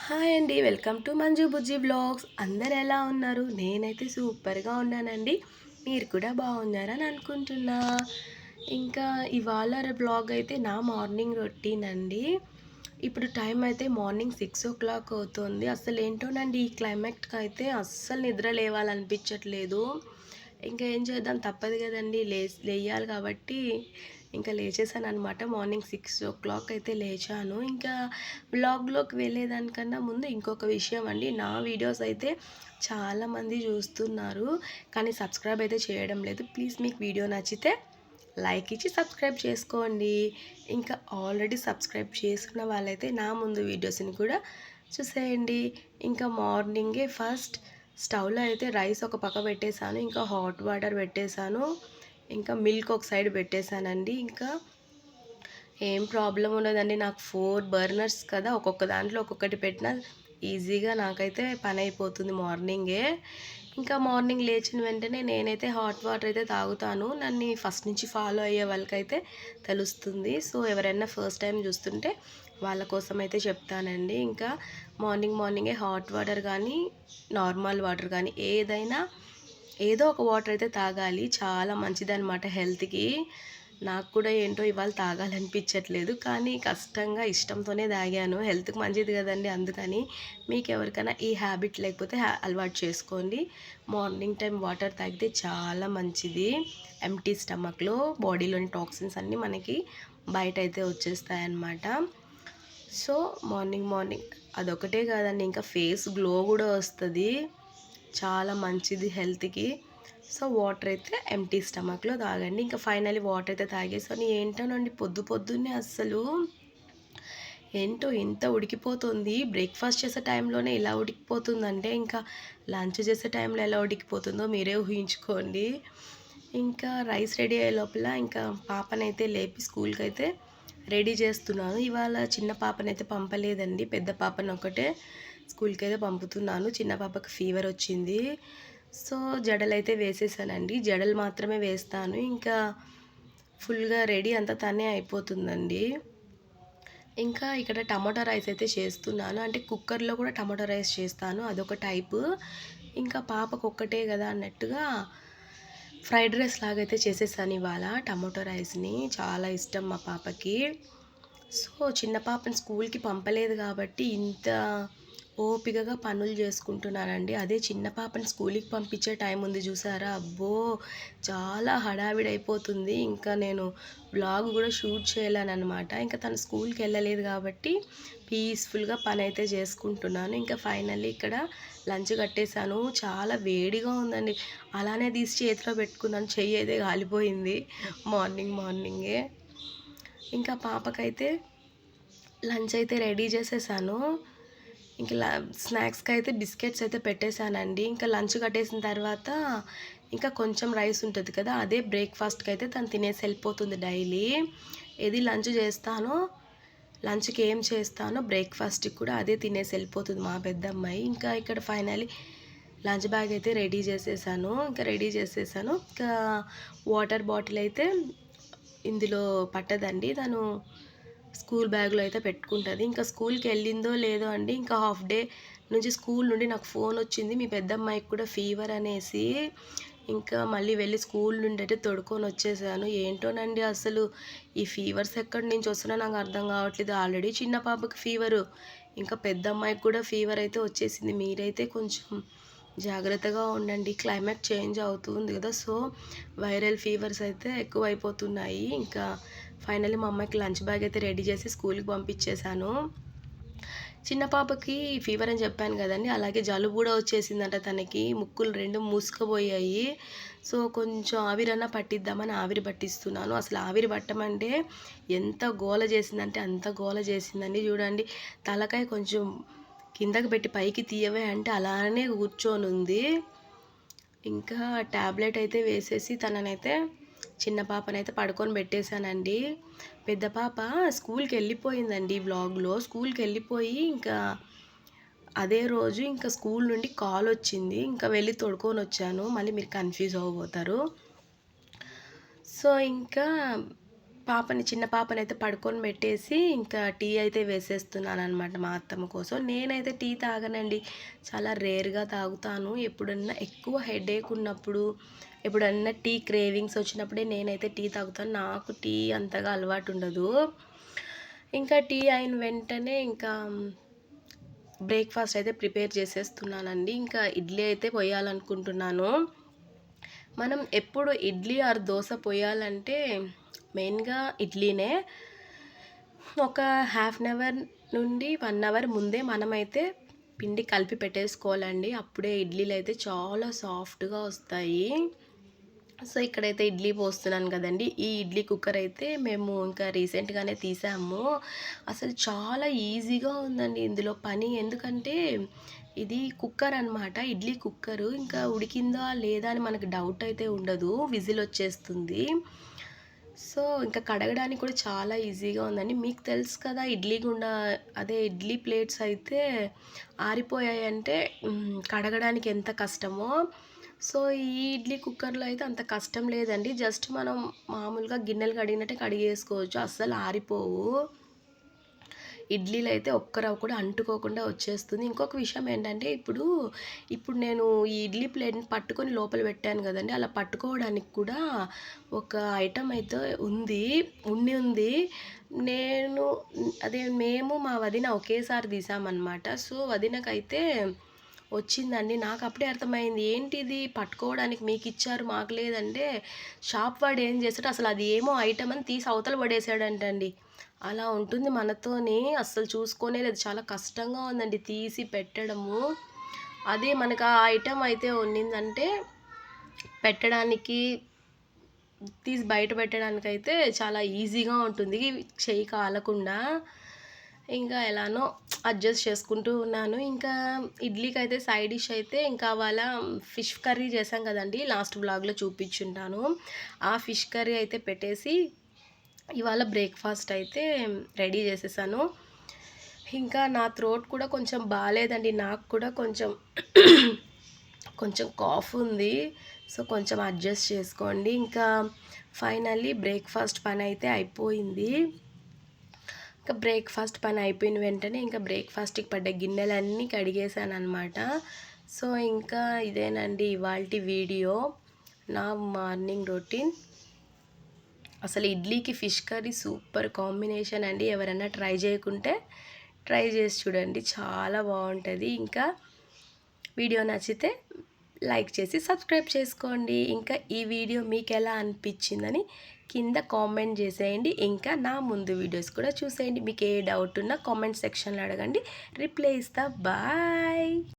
Hi అండి, welcome to Manju Bujji blogs. అందరు ఎలా ఉన్నారు? నేనైతే సూపర్గా ఉన్నానండి. మీరు కూడా బాగున్నారని అనుకుంటున్నా. ఇంకా ఇవాళ బ్లాగ్ అయితే నా మార్నింగ్ రొటీన్ అండి. ఇప్పుడు టైం అయితే మార్నింగ్ 6 o'clock అవుతుంది. అసలు ఏంటోనండి, ఈ క్లైమేట్కి అయితే అస్సలు నిద్ర లేవాలనిపించట్లేదు. ఇంకా ఏం చేద్దాం, తప్పదు కదండి, లేయాలి కాబట్టి ఇంకా లేచేసాను అనమాట. మార్నింగ్ 6 o'clock అయితే లేచాను. ఇంకా వ్లాగ్లోకి వెళ్ళేదానికన్నా ముందు ఇంకొక విషయం అండి, నా వీడియోస్ అయితే చాలామంది చూస్తున్నారు కానీ సబ్స్క్రైబ్ అయితే చేయడం లేదు. ప్లీజ్ మీకు వీడియో నచ్చితే లైక్ ఇచ్చి సబ్స్క్రైబ్ చేసుకోండి. ఇంకా ఆల్రెడీ సబ్స్క్రైబ్ చేసుకున్న వాళ్ళైతే నా ముందు వీడియోస్ని కూడా చూసేయండి. ఇంకా మార్నింగే ఫస్ట్ స్టవ్లో అయితే రైస్ ఒక పక్క పెట్టేశాను, ఇంకా హాట్ వాటర్ పెట్టేశాను, ఇంకా మిల్క్ ఒక సైడ్ పెట్టేశానండి. ఇంకా ఏం ప్రాబ్లం ఉండదండి, నాకు 4 బర్నర్స్ కదా, ఒక్కొక్క దాంట్లో ఒక్కొక్కటి పెట్టినా ఈజీగా నాకైతే పని అయిపోతుంది మార్నింగే. ఇంకా మార్నింగ్ లేచిన వెంటనే నేనైతే హాట్ వాటర్ అయితే తాగుతాను. నన్ను ఫస్ట్ నుంచి ఫాలో అయ్యే వాళ్ళకైతే తెలుస్తుంది. సో ఎవరైనా ఫస్ట్ టైం చూస్తుంటే వాళ్ళ కోసం అయితే చెప్తానండి. ఇంకా మార్నింగే హాట్ వాటర్ కానీ నార్మల్ వాటర్ కానీ ఏదైనా ఏదో ఒక వాటర్ అయితే తాగాలి, చాలా మంచిదన్నమాట హెల్త్కి. నాకు కూడా ఏంటో ఇవాళ తాగాలనిపించట్లేదు కానీ కష్టంగా ఇష్టంతోనే తాగాను, హెల్త్కి మంచిది కదండి. అందుకని మీకు ఎవరికైనా ఈ హ్యాబిట్ లేకపోతే అలవాటు చేసుకోండి. మార్నింగ్ టైం వాటర్ తాగితే చాలా మంచిది. ఎంప్టీ స్టమక్లో బాడీలోని టాక్సిన్స్ అన్నీ మనకి బయట అయితే వచ్చేస్తాయన్నమాట. సో మార్నింగ్ అదొకటే కాదండి, ఇంకా ఫేస్ గ్లో కూడా వస్తుంది, చాలా మంచిది హెల్త్కి. సో వాటర్ అయితే ఎంప్టీ స్టమక్లో తాగండి. ఇంకా ఫైనల్లీ వాటర్ అయితే తాగేసాను. ఏంటోనండి, పొద్దున్నే అస్సలు ఏంటో ఇంత ఉడికిపోతుంది. బ్రేక్ఫాస్ట్ చేసే టైంలోనే ఇలా ఉడికిపోతుందంటే ఇంకా లంచ్ చేసే టైంలో ఎలా ఉడికిపోతుందో మీరే ఊహించుకోండి. ఇంకా రైస్ రెడీ అయ్యే లోపల ఇంకా పాపనైతే లేపి స్కూల్కి అయితే రెడీ చేస్తున్నాను. ఇవాళ చిన్న పాపనైతే పంపలేదండి, పెద్ద పాపను ఒకటే స్కూల్కి అయితే పంపుతున్నాను. చిన్న పాపకు ఫీవర్ వచ్చింది. సో జడలైతే వేసేసానండి, జడలు మాత్రమే వేస్తాను. ఇంకా ఫుల్గా రెడీ అంతా తనే అయిపోతుందండి. ఇంకా ఇక్కడ టమాటా రైస్ అయితే చేస్తున్నాను, అంటే కుక్కర్లో కూడా టమాటా రైస్ చేస్తాను, అదొక టైపు. ఇంకా పాపకు ఒక్కటే కదా అన్నట్టుగా ఫ్రైడ్ రైస్ లాగైతే చేసేసాను ఇవాళ. టమాటో రైస్ని చాలా ఇష్టం మా పాపకి. సో చిన్న పాపని స్కూల్కి పంపలేదు కాబట్టి ఇంత ఓపికగా పనులు చేసుకుంటున్నానండి. అదే చిన్న పాపని స్కూల్కి పంపించే టైం ఉంది చూసారా, అబ్బో చాలా హడావిడి అయిపోతుంది. ఇంకా నేను బ్లాగ్ కూడా షూట్ చేయలేనమాట. ఇంకా తను స్కూల్కి వెళ్ళలేదు కాబట్టి పీస్ఫుల్గా పని అయితే చేసుకుంటున్నాను. ఇంకా ఫైనల్లీ ఇక్కడ లంచ్ కట్టేశాను. చాలా వేడిగా ఉందండి, అలానే తీసి చేతిలో పెట్టుకున్నాను, చెయ్యి అయితే కాలిపోయింది మార్నింగే. ఇంకా పాపకైతే లంచ్ అయితే రెడీ చేసేసాను. ఇంకా స్నాక్స్కి అయితే బిస్కెట్స్ అయితే పెట్టేశానండి. ఇంకా లంచ్ కట్టేసిన తర్వాత ఇంకా కొంచెం రైస్ ఉంటుంది కదా, అదే బ్రేక్ఫాస్ట్కి అయితే తను తినేసి వెళ్ళిపోతుంది డైలీ. ఏది లంచ్ చేస్తానో, లంచ్కి ఏం చేస్తానో బ్రేక్ఫాస్ట్కి కూడా అదే తినేసి వెళ్ళిపోతుంది మా పెద్దమ్మాయి. ఇంకా ఇక్కడ ఫైనలీ లంచ్ బ్యాగ్ అయితే రెడీ చేసేసాను. ఇంకా వాటర్ బాటిల్ అయితే ఇందులో పట్టదండి, తను స్కూల్ బ్యాగ్లో అయితే పెట్టుకుంటుంది. ఇంకా స్కూల్కి వెళ్ళిందో లేదో అండి, ఇంకా హాఫ్ డే నుంచి స్కూల్ నుండి నాకు ఫోన్ వచ్చింది, మీ పెద్దమ్మాయికి కూడా ఫీవర్ అనేసి. ఇంకా మళ్ళీ వెళ్ళి స్కూల్ నుండి అయితే తొడుకొని వచ్చేసాను. ఏంటోనండి, అసలు ఈ ఫీవర్స్ ఎక్కడి నుంచి వస్తున్నా నాకు అర్థం కావట్లేదు. ఆల్రెడీ చిన్న పాపకి ఫీవరు, ఇంకా పెద్ద అమ్మాయికి కూడా ఫీవర్ అయితే వచ్చేసింది. మీరైతే కొంచెం జాగ్రత్తగా ఉండండి, క్లైమేట్ చేంజ్ అవుతుంది కదా, సో వైరల్ ఫీవర్స్ అయితే ఎక్కువైపోతున్నాయి. ఇంకా ఫైనల్లీ మా అమ్మాయికి లంచ్ బ్యాగ్ అయితే రెడీ చేసి స్కూల్కి పంపించేశాను. చిన్న పాపకి ఫీవర్ అని చెప్పాను కదండి, అలాగే జలుబు కూడా వచ్చేసిందంట తనకి, ముక్కులు రెండు మూసుకుపోయాయి. సో కొంచెం ఆవిరన్నా పట్టిద్దామని ఆవిరి పట్టిస్తున్నాను. అసలు ఆవిరి పట్టమంటే ఎంత గోల చేసిందంటే అంత గోల చేసిందండి. చూడండి, తలకాయ కొంచెం కిందకి పెట్టి పైకి తీయవే అంటే అలానే కూర్చొని ఉంది. ఇంకా ట్యాబ్లెట్ అయితే వేసేసి తననైతే చిన్న పాపనైతే పడుకొని పెట్టేశానండి. పెద్ద పాప స్కూల్కి వెళ్ళిపోయిందండి. వ్లాగ్లో స్కూల్కి వెళ్ళిపోయి ఇంకా అదే రోజు ఇంకా స్కూల్ నుండి కాల్ వచ్చింది, ఇంకా వెళ్ళి తోడుకొని వచ్చాను. మళ్ళీ మీరు కన్ఫ్యూజ్ అవ్వబోతారు. సో ఇంకా చిన్న పాపనైతే పడుకొని పెట్టేసి ఇంకా టీ అయితే వేసేస్తున్నాననమాట మా అత్తమ్మ కోసం. నేనైతే టీ తాగనండి. చాలా రేర్‌గా తాగుతాను. ఎప్పుడన్నా ఎక్కువ హెడేక్ ఉన్నప్పుడు, ఎప్పుడన్నా టీ క్రేవింగ్స్ వచ్చినప్పుడే నేనైతే టీ తాగుతాను. నాకు టీ అంతగా అలవాటుండదు. ఇంకా టీ అయిన వెంటనే ఇంకా బ్రేక్‌ఫాస్ట్ అయితే ప్రిపేర్ చేసేస్తున్నానండి. ఇంకా ఇడ్లీ అయితే పొయ్యాలనుకుంటున్నాను. మనం ఎప్పుడు ఇడ్లీ ఆర్ దోస పొయ్యాలంటే మెయిన్‌గా ఇడ్లీనే. ఒక హాఫ్ అన్ అవర్ నుండి 1 అవర్ ముందే మనమైతే పిండి కలిపి పెట్టేసుకోవాలండి. అప్పుడే ఇడ్లీలైతే చాలా సాఫ్ట్‌గా వస్తాయి. సో, ఇక్కడైతే ఇడ్లీ పోస్తున్నాను కదండీ! ఈ ఇడ్లీ కుక్కర్ అయితే మేము ఇంకా రీసెంట్‌గానే తీసాము. అసలు చాలా ఈజీగా ఉందండి ఇందులో పని. ఎందుకంటే ఇది కుక్కర్ అనమాట. ఇడ్లీ కుక్కరు. ఇంకా ఉడికిందా లేదా అని మనకు డౌట్ అయితే ఉండదు. విజిల్ వచ్చేస్తుంది. సో, ఇంకా కడగడానికి కూడా చాలా ఈజీగా ఉందండి. మీకు తెలుసు కదా ఇడ్లీ ప్లేట్స్ అయితే ఆరిపోయాయంటే కడగడానికి ఎంత కష్టమో. సో, ఈ ఇడ్లీ కుక్కర్‌లో అయితే అంత కష్టం లేదండి. జస్ట్ మనం మామూలుగా గిన్నెలు కడిగినట్టే కడిగేసుకోవచ్చు. అస్సలు ఆరిపోవు. ఇడ్లీలైతే ఒక్క రవ్వ కూడా అంటుకోకుండా వచ్చేస్తుంది. ఇంకొక విషయం ఏంటంటే ఇప్పుడు నేను ఈ ఇడ్లీ ప్లేట్‌ని పట్టుకొని లోపల పెట్టాను గదండీ! అలా పట్టుకోవడానికి కూడా ఒక ఐటెమ్ అయితే ఉంది. నేను మేము మా వదిన ఒకేసారి తీసామనమాట. సో, వదినకైతే వచ్చిందండి. నాకు అప్పుడే అర్థమైంది. ఏంటిది పట్టుకోవడానికి మీకిచ్చారు మాకు లేదంటే, షాప్ వాడు ఏం చేసాడో అసలు అది ఏమో ఐటెమ్ అని తీసి అవతల పడేసాడంటండి. అలా ఉంటుంది మనతోని. అస్సలు చూసుకోనే లేదు. చాలా కష్టంగా ఉందండి తీసి పెట్టడము. అదే మనకు ఆ ఐటెమ్ అయితే ఉన్నిందంటే పెట్టడానికి, తీసి బయట పెట్టడానికైతే చాలా ఈజీగా ఉంటుంది. చెయ్యి కాలకుండా. ఇంకా ఎలానో అడ్జస్ట్ చేసుకుంటూ ఉన్నాను. ఇంకా ఇడ్లీకైతే సైడ్ డిష్ అయితే ఇంకా ఇవాళ ఫిష్ కర్రీ చేశాం కదండీ! లాస్ట్ వ్లాగ్‌లో చూపించుంటాను. ఆ ఫిష్ కర్రీ అయితే పెట్టేసి ఇవాళ బ్రేక్‌ఫాస్ట్ అయితే రెడీ చేసేసాను. ఇంకా నా థ్రోట్ కూడా కొంచెం బాలేదండి. నాకు కూడా కొంచెం కాఫ్ ఉంది. సో, కొంచెం అడ్జస్ట్ చేసుకోండి. ఇంకా ఫైనల్లీ బ్రేక్‌ఫాస్ట్ పనైతే అయిపోయింది. ఇంకా బ్రేక్‌ఫాస్ట్ పని అయిపోయిన వెంటనే ఇంకా బ్రేక్‌ఫాస్ట్‌కి పడ్డ గిన్నెలన్నీ కడిగేసాననమాట. సో, ఇంకా ఇదేనండి ఇవాల్టి వీడియో. నా మార్నింగ్ రొటీన్. అసలు ఇడ్లీకి ఫిష్ కర్రీ సూపర్ కాంబినేషన్ అండి. ఎవరైనా ట్రై చేయకుంటే ట్రై చేసి చూడండి. చాలా బాగుంటుంది. ఇంకా వీడియో నచ్చితే లైక్ చేసి సబ్స్క్రైబ్ చేసుకోండి. ఇంకా ఈ వీడియో మీకు ఎలా అనిపించిందని కింద కామెంట్ చేసేయండి. ఇంకా నా ముందు వీడియోస్ కూడా చూసేయండి. మీకు ఏ డౌట్ ఉన్నా కామెంట్ సెక్షన్లో అడగండి. రిప్లై ఇస్తా. బాయ్.